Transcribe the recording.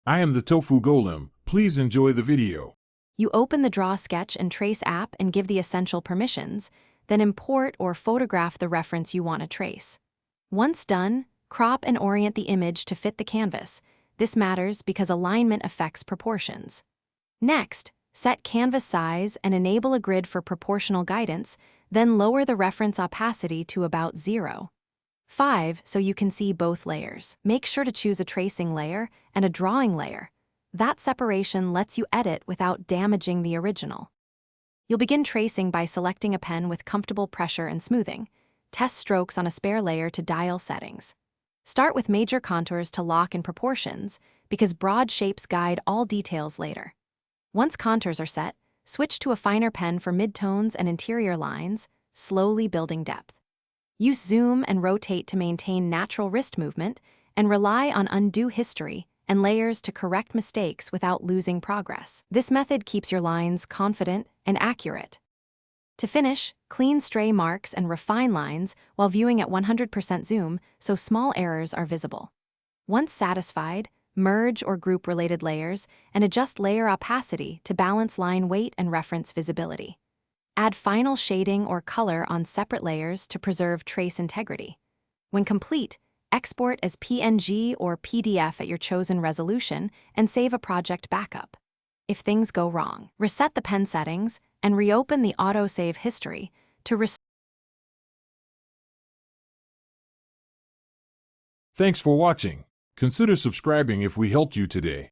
I am the Tofu Golem. Please enjoy the video. You open the Draw, Sketch, and Trace app and give the essential permissions, then import or photograph the reference you want to trace. Once done, crop and orient the image to fit the canvas. This matters because alignment affects proportions. Next, set canvas size and enable a grid for proportional guidance, then lower the reference opacity to about 0.5 so you can see both layers. Make sure to choose a tracing layer and a drawing layer. That separation lets you edit without damaging the original. You'll begin tracing by selecting a pen with comfortable pressure and smoothing. Test strokes on a spare layer to dial settings. Start with major contours to lock in proportions, because broad shapes guide all details later. Once contours are set, switch to a finer pen for midtones and interior lines, slowly building depth. Use zoom and rotate to maintain natural wrist movement, and rely on undo history and layers to correct mistakes without losing progress. This method keeps your lines confident and accurate. To finish, clean stray marks and refine lines while viewing at 100% zoom so small errors are visible. Once satisfied, merge or group related layers and adjust layer opacity to balance line weight and reference visibility. Add final shading or color on separate layers to preserve trace integrity. When complete, export as PNG or PDF at your chosen resolution and save a project backup. If things go wrong, reset the pen settings and reopen the autosave history to restore. Thanks for watching. Consider subscribing if we helped you today.